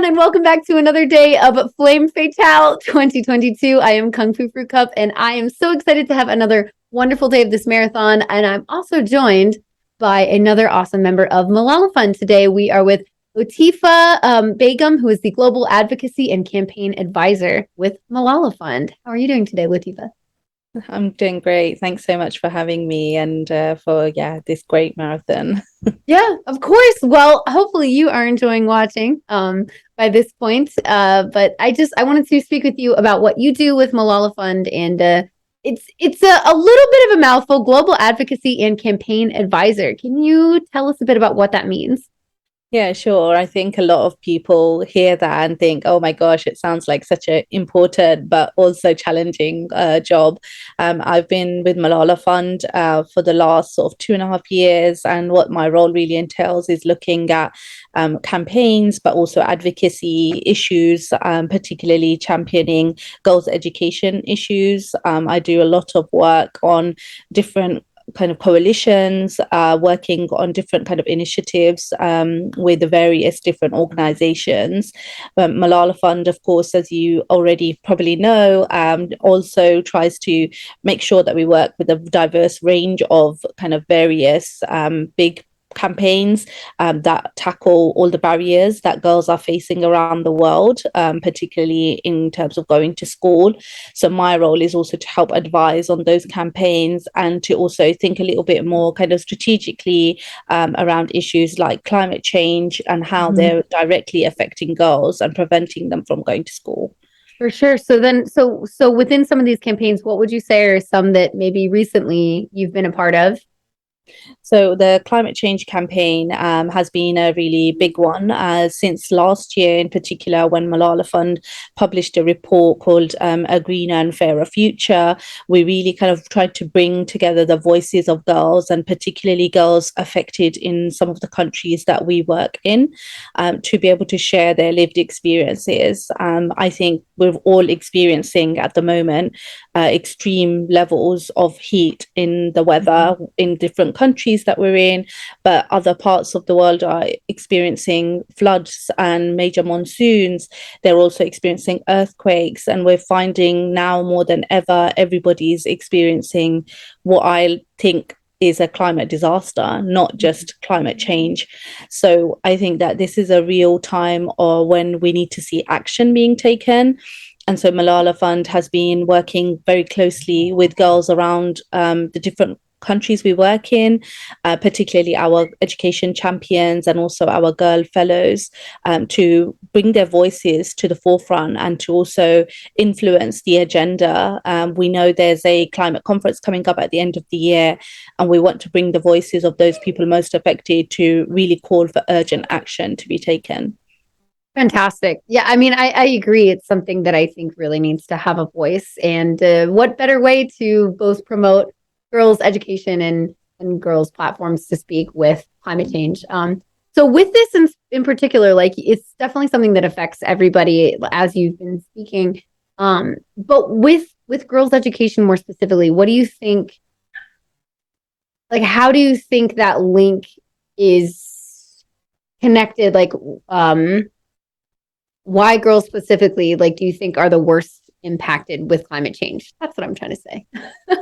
everyone, and welcome back to another day of Flame Fatale 2022. I am Kungfufruitcup, and I am so excited to have another wonderful day of this marathon. And I'm also joined by another awesome member of Malala Fund. Today, we are with Lotifa Begum, who is the Global Advocacy and Campaign Advisor with Malala Fund. How are you doing today, Lotifa? I'm doing great. Thanks so much for having me and for this great marathon. Yeah, of course. Well, hopefully you are enjoying watching by this point. But I wanted to speak with you about what you do with Malala Fund, and it's a little bit of a mouthful. Global Advocacy and Campaign Advisor. Can you tell us a bit about what that means? Yeah, sure. I think a lot of people hear that and think, oh my gosh, it sounds like such an important but also challenging job. I've been with Malala Fund for the last sort of 2.5 years. And what my role really entails is looking at campaigns, but also advocacy issues, particularly championing girls' education issues. I do a lot of work on different kind of coalitions, working on different kind of initiatives with the various different organizations. Malala Fund, of course, as you already probably know, also tries to make sure that we work with a diverse range of kind of various big campaigns that tackle all the barriers that girls are facing around the world, particularly in terms of going to school. So my role is also to help advise on those campaigns and to also think a little bit more kind of strategically around issues like climate change and how they're directly affecting girls and preventing them from going to school. For sure. So within some of these campaigns, what would you say are some that maybe recently you've been a part of? So the climate change campaign has been a really big one since last year, in particular, when Malala Fund published a report called A Greener and Fairer Future. We really kind of tried to bring together the voices of girls, and particularly girls affected in some of the countries that we work in, to be able to share their lived experiences. I think we're all experiencing at the moment extreme levels of heat in the weather in different countries that we're in, but other parts of the world are experiencing floods and major monsoons. They're also experiencing earthquakes, and we're finding now more than ever everybody's experiencing what I think is a climate disaster, not just climate change. So I think that this is a real time or when we need to see action being taken. And so Malala Fund has been working very closely with girls around the different countries we work in, particularly our education champions and also our girl fellows, to bring their voices to the forefront and to also influence the agenda. We know there's a climate conference coming up at the end of the year, and we want to bring the voices of those people most affected to really call for urgent action to be taken. Fantastic. Yeah, I mean, I agree. It's something that I think really needs to have a voice. And what better way to both promote girls' education and girls' platforms to speak with climate change? So with this in particular, like it's definitely something that affects everybody, as you've been speaking. But with girls' education more specifically, what do you think? Like, how do you think that link is connected? Like, why girls specifically, like, do you think are the worst impacted with climate change? That's what I'm trying to say.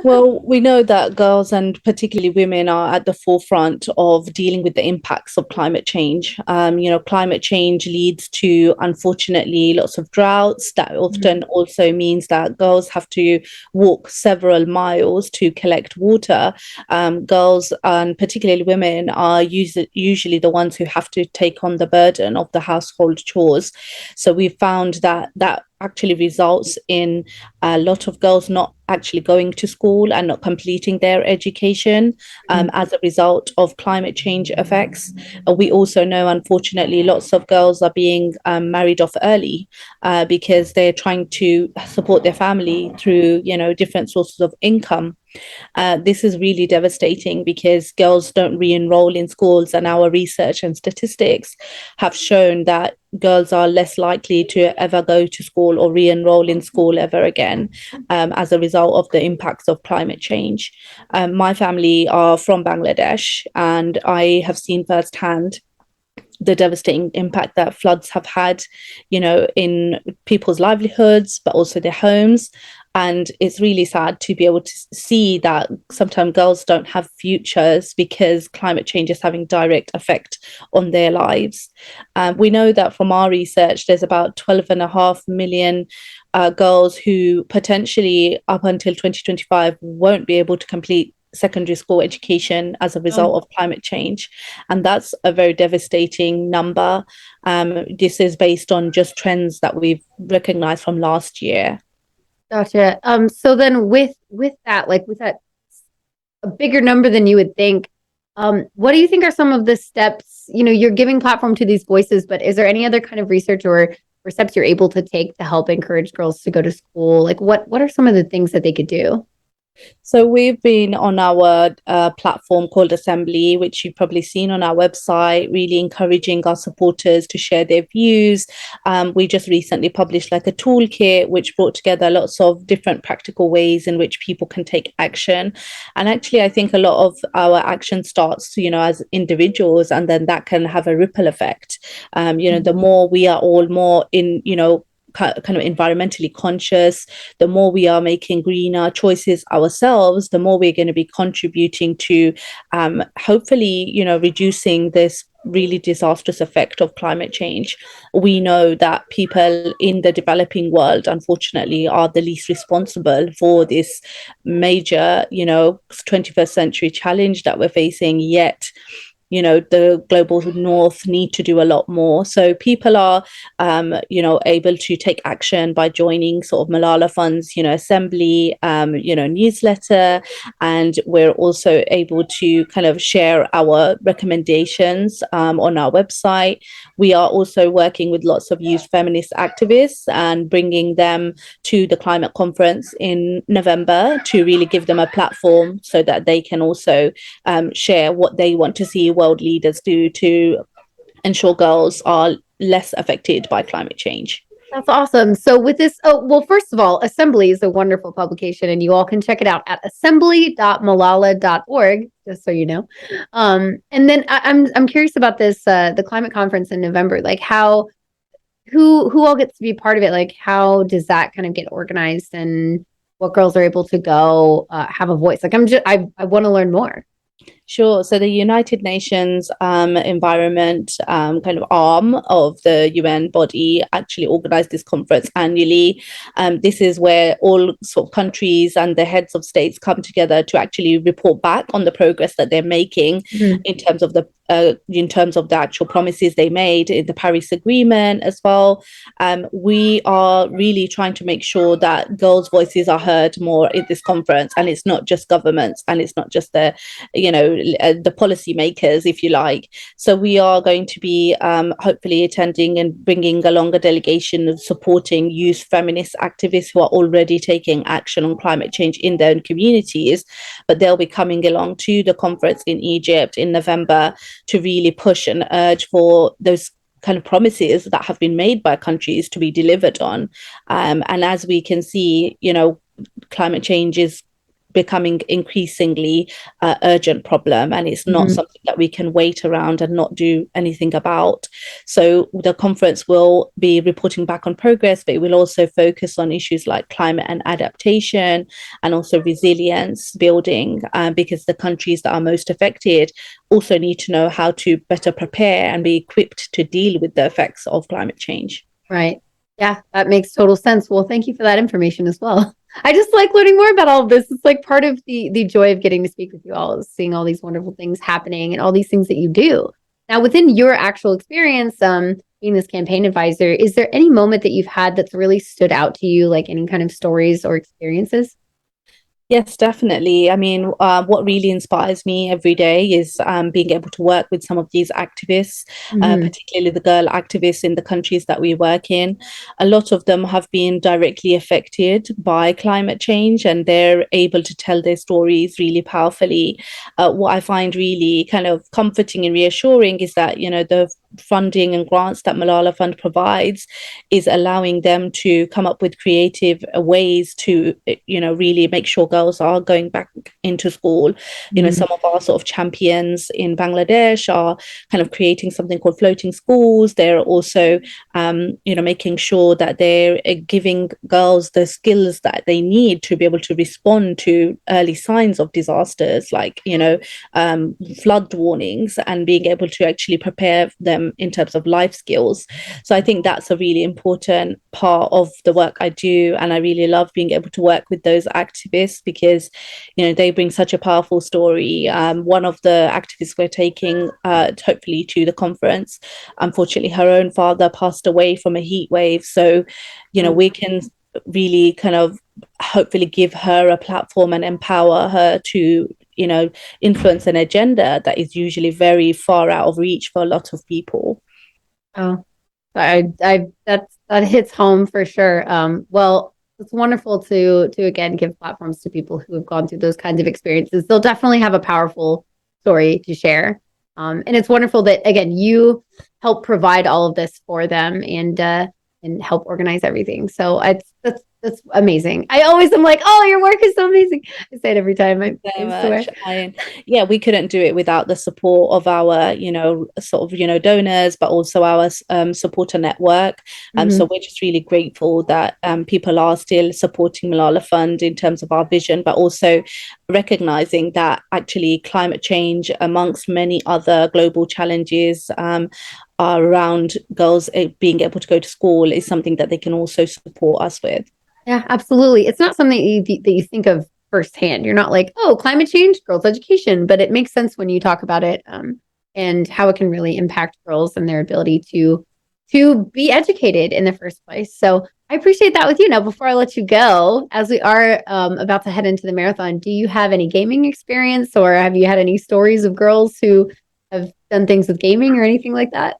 Well, we know that girls and particularly women are at the forefront of dealing with the impacts of climate change. Climate change leads to, unfortunately, lots of droughts. That often also means that girls have to walk several miles to collect water. Girls and particularly women are usually the ones who have to take on the burden of the household chores. So we found that actually results in a lot of girls not actually going to school and not completing their education as a result of climate change effects. We also know, unfortunately, lots of girls are being married off early because they're trying to support their family through, different sources of income. This is really devastating because girls don't re-enroll in schools, and our research and statistics have shown that girls are less likely to ever go to school or re-enroll in school ever again as a result of the impacts of climate change. My family are from Bangladesh, and I have seen firsthand the devastating impact that floods have had, in people's livelihoods, but also their homes. And it's really sad to be able to see that sometimes girls don't have futures because climate change is having direct effect on their lives. We know that from our research, there's about 12.5 million girls who potentially up until 2025 won't be able to complete secondary school education as a result of climate change. And that's a very devastating number. This is based on just trends that we've recognized from last year. Gotcha. So then with that, like with that a bigger number than you would think, what do you think are some of the steps, you're giving platform to these voices, but is there any other kind of research or steps you're able to take to help encourage girls to go to school? Like what are some of the things that they could do? So we've been on our platform called Assembly, which you've probably seen on our website, really encouraging our supporters to share their views. We just recently published like a toolkit, which brought together lots of different practical ways in which people can take action. And actually, I think a lot of our action starts, as individuals, and then that can have a ripple effect. The more we are all more in, kind of environmentally conscious, the more we are making greener choices ourselves, the more we're going to be contributing to hopefully, reducing this really disastrous effect of climate change. We know that people in the developing world, unfortunately, are the least responsible for this major, 21st century challenge that we're facing, yet the global north need to do a lot more. So people are, able to take action by joining sort of Malala Fund's, Assembly, newsletter. And we're also able to kind of share our recommendations on our website. We are also working with lots of youth feminist activists and bringing them to the climate conference in November to really give them a platform so that they can also share what they want to see world leaders do to ensure girls are less affected by climate change. That's awesome. So with this, first of all, Assembly is a wonderful publication and you all can check it out at assembly.malala.org, just so you know. And then I'm curious about this, the climate conference in November, like who all gets to be part of it? Like how does that kind of get organized and what girls are able to go have a voice? Like I want to learn more. Sure. So the United Nations environment kind of arm of the UN body actually organized this conference annually. This is where all sort of countries and the heads of states come together to actually report back on the progress that they're making in terms of the actual promises they made in the Paris Agreement as well. We are really trying to make sure that girls' voices are heard more in this conference, and it's not just governments and it's not just the policy makers, if you like. So we are going to be hopefully attending and bringing along a delegation of supporting youth feminist activists who are already taking action on climate change in their own communities, but they'll be coming along to the conference in Egypt in November to really push and urge for those kind of promises that have been made by countries to be delivered on. And as we can see, climate change is becoming increasingly urgent problem, and it's not something that we can wait around and not do anything about. So the conference will be reporting back on progress, but it will also focus on issues like climate and adaptation and also resilience building, because the countries that are most affected also need to know how to better prepare and be equipped to deal with the effects of climate change. Right. Yeah, that makes total sense. Well, thank you for that information as well. I just like learning more about all of this. It's like part of the joy of getting to speak with you all is seeing all these wonderful things happening and all these things that you do. Now, within your actual experience, being this campaign advisor, is there any moment that you've had that's really stood out to you, like any kind of stories or experiences? Yes, definitely. I mean, what really inspires me every day is being able to work with some of these activists, particularly the girl activists in the countries that we work in. A lot of them have been directly affected by climate change, and they're able to tell their stories really powerfully. What I find really kind of comforting and reassuring is that, the funding and grants that Malala Fund provides is allowing them to come up with creative ways to, really make sure girls are going back into school. Some of our sort of champions in Bangladesh are kind of creating something called floating schools. They're also, making sure that they're giving girls the skills that they need to be able to respond to early signs of disasters, like, flood warnings, and being able to actually prepare them in terms of life skills. So I think that's a really important part of the work I do. And I really love being able to work with those activists because, they bring such a powerful story. One of the activists we're taking, hopefully, to the conference, unfortunately, her own father passed away from a heat wave. So, we can really kind of hopefully give her a platform and empower her to, influence an agenda that is usually very far out of reach for a lot of people. Oh, that hits home for sure. Well, it's wonderful to again give platforms to people who have gone through those kinds of experiences. They'll definitely have a powerful story to share. And it's wonderful that again you help provide all of this for them and help organize everything. So that's amazing. I always am like, oh, your work is so amazing. I say it every time. I swear. We couldn't do it without the support of our, donors, but also our supporter network. So we're just really grateful that people are still supporting Malala Fund in terms of our vision, but also recognizing that actually climate change, amongst many other global challenges, around girls being able to go to school, is something that they can also support us with. Yeah, absolutely. It's not something that you think of firsthand. You're not like, oh, climate change, girls' education, but it makes sense when you talk about it and how it can really impact girls and their ability to be educated in the first place. So I appreciate that with you. Now, before I let you go, as we are about to head into the marathon, do you have any gaming experience, or have you had any stories of girls who have done things with gaming or anything like that?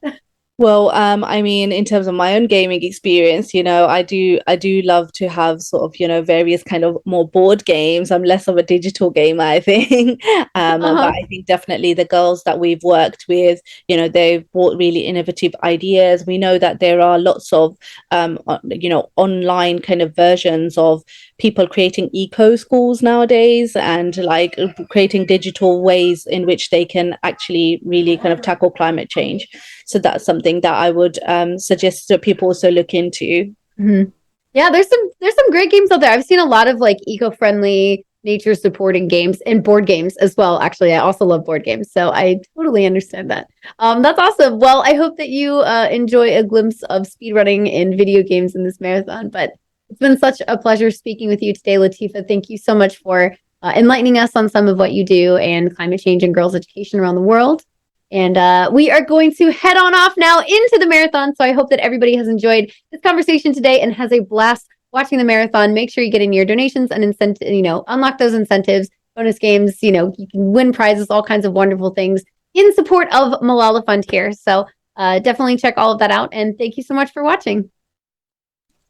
Well, in terms of my own gaming experience, I do love to have sort of, various kind of more board games. I'm less of a digital gamer, I think. But I think definitely the girls that we've worked with, they've brought really innovative ideas. We know that there are lots of, online kind of versions of people creating eco schools nowadays, and like creating digital ways in which they can actually really kind of tackle climate change. So that's something that I would suggest that people also look into. Yeah, there's some great games out there. I've seen a lot of like eco-friendly, nature supporting games and board games as well. Actually, I also love board games, so I totally understand that. That's awesome. Well, I hope that you enjoy a glimpse of speedrunning and video games in this marathon. But it's been such a pleasure speaking with you today, Lotifa. Thank you so much for enlightening us on some of what you do and climate change and girls' education around the world. And we are going to head on off now into the marathon. So I hope that everybody has enjoyed this conversation today and has a blast watching the marathon. Make sure you get in your donations and unlock those incentives, bonus games. You can win prizes, all kinds of wonderful things in support of Malala Fund here. So definitely check all of that out. And thank you so much for watching.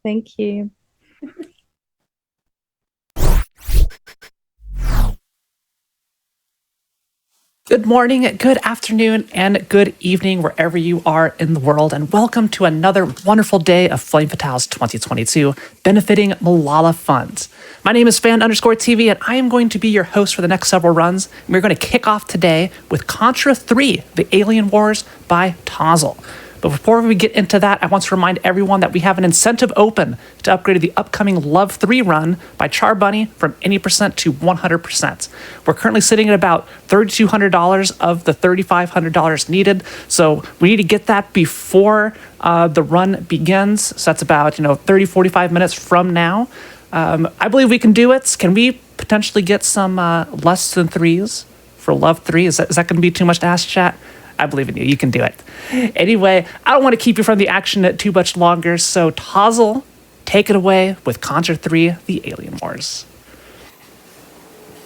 Thank you. Good morning, good afternoon, and good evening, wherever you are in the world, and welcome to another wonderful day of Flame Fatales 2022, benefiting Malala Fund. My name is Fan_TV, and I am going to be your host for the next several runs. And we're going to kick off today with Contra 3, The Alien Wars by Tozzle. But before we get into that, I want to remind everyone that we have an incentive open to upgrade the upcoming Love 3 run by Charbunny from any percent to 100%. We're currently sitting at about $3,200 of the $3,500 needed, so we need to get that before the run begins. So that's about 30, 45 minutes from now. I believe we can do it. Can we potentially get some less than threes for Love 3? Is that going to be too much to ask, chat? I believe in you. You can do it. Anyway, I don't want to keep you from the action too much longer, so Tozzle, take it away with Contra 3, The Alien Wars.